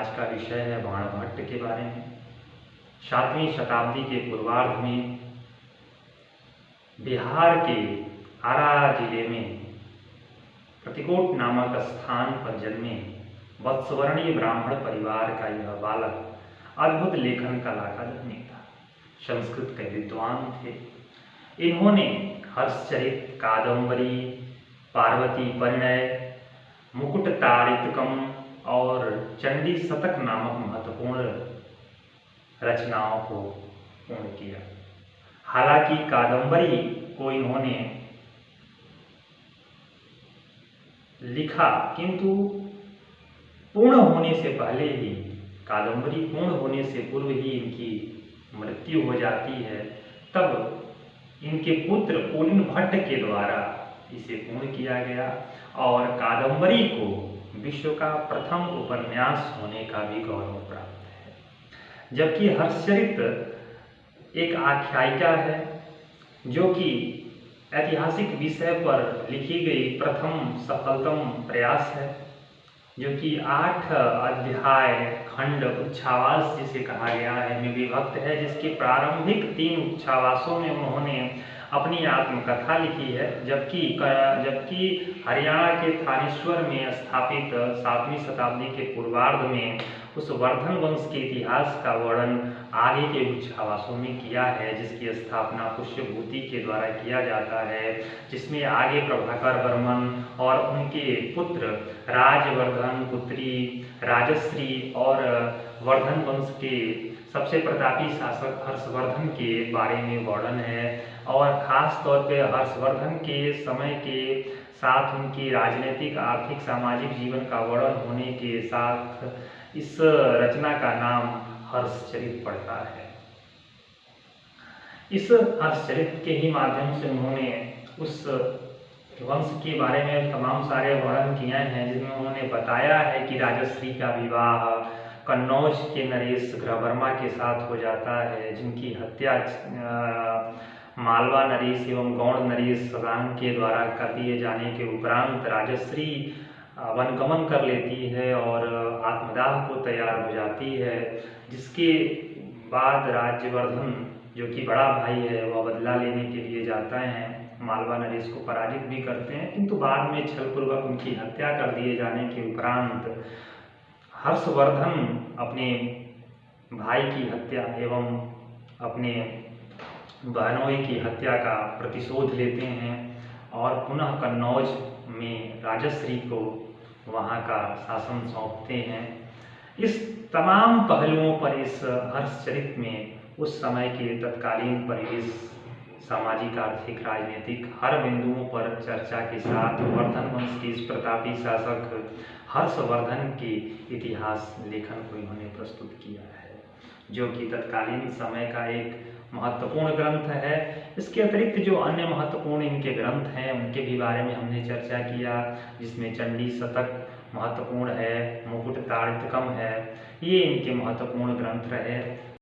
आज का विषय है बाणभट्ट के बारे में। 7वीं शताब्दी के पूर्वार्ध में बिहार के आरा जिले में प्रतिकोट नामक स्थान पर जन्मे वत्सवर्णीय ब्राह्मण परिवार का यह बालक अद्भुत लेखन कला का धनी था। संस्कृत के विद्वान थे। इन्होंने हर्षचरित, कादंबरी, पार्वती परिणय, मुकुट ताड़ितकम और चंडी शतक नामक महत्वपूर्ण रचनाओं को पूर्ण किया। हालांकि कादंबरी को इन्होंने लिखा, किंतु पूर्ण होने से पहले ही, कादंबरी पूर्ण होने से पूर्व ही इनकी मृत्यु हो जाती है। तब इनके पुत्र पुलिन भट्ट के द्वारा इसे पूर्ण किया गया और कादंबरी को विश्व का प्रथम उपन्यास होने का भी गौरव प्राप्त है। जबकि हर्षचरित एक आख्यायिका है जो कि ऐतिहासिक विषय पर लिखी गई प्रथम सफलतम प्रयास है, जो कि 8 अध्याय खंड उच्छावास जिसे कहा गया है में विभक्त है, जिसके प्रारंभिक 3 उच्छावासों में उन्होंने अपनी आत्मकथा लिखी है। जबकि हरियाणा के थानेश्वर में स्थापित 7वीं शताब्दी के पूर्वार्ध में उस वर्धन वंश के इतिहास का वर्णन आगे के उच्छावासों में किया है, जिसकी स्थापना पुष्यभूति के द्वारा किया जाता है, जिसमें आगे प्रभाकर वर्मन और उनके पुत्र राजवर्धन, पुत्री राजश्री और वर्धन वंश के सबसे प्रतापी शासक हर्षवर्धन के बारे में वर्णन है। और खास तौर पे हर्षवर्धन के समय के साथ उनकी राजनीतिक, आर्थिक, सामाजिक जीवन का वर्णन होने के साथ इस रचना का नाम हर्षचरित पड़ता है। इस हर्षचरित के ही माध्यम से उन्होंने उस वंश के बारे में तमाम सारे वर्णन किए हैं, जिसमें उन्होंने बताया है कि राजश्री का विवाह कन्नौज के नरेश ग्रहवर्मा के साथ हो जाता है, जिनकी हत्या मालवा नरेश एवं गौड़ नरेश सदान के द्वारा कर दिए जाने के उपरांत राजश्री वनगमन कर लेती है और आत्मदाह को तैयार हो जाती है, जिसके बाद राज्यवर्धन जो कि बड़ा भाई है वह बदला लेने के लिए जाता है, मालवा नरेश को पराजित भी करते हैं, किंतु बाद में छलपूर्वक उनकी हत्या कर दिए जाने के उपरांत हर्षवर्धन अपने भाई की हत्या एवं अपने बहनोई की हत्या का प्रतिशोध लेते हैं और पुनः कन्नौज में राजश्री को वहाँ का शासन सौंपते हैं। इस तमाम पहलुओं पर इस हर्षचरित में उस समय के तत्कालीन परिवेश, सामाजिक, आर्थिक, राजनीतिक हर बिंदुओं पर चर्चा के साथ वर्धन वंश के इस प्रतापी शासक हर्षवर्धन के इतिहास लेखन को इन्होंने प्रस्तुत किया है, जो कि तत्कालीन समय का एक महत्वपूर्ण ग्रंथ है। इसके अतिरिक्त जो अन्य महत्वपूर्ण इनके ग्रंथ हैं उनके भी बारे में हमने चर्चा किया, जिसमें चंडी शतक महत्वपूर्ण है, मुकुट ताड़ितकम है, ये इनके महत्वपूर्ण ग्रंथ रहे।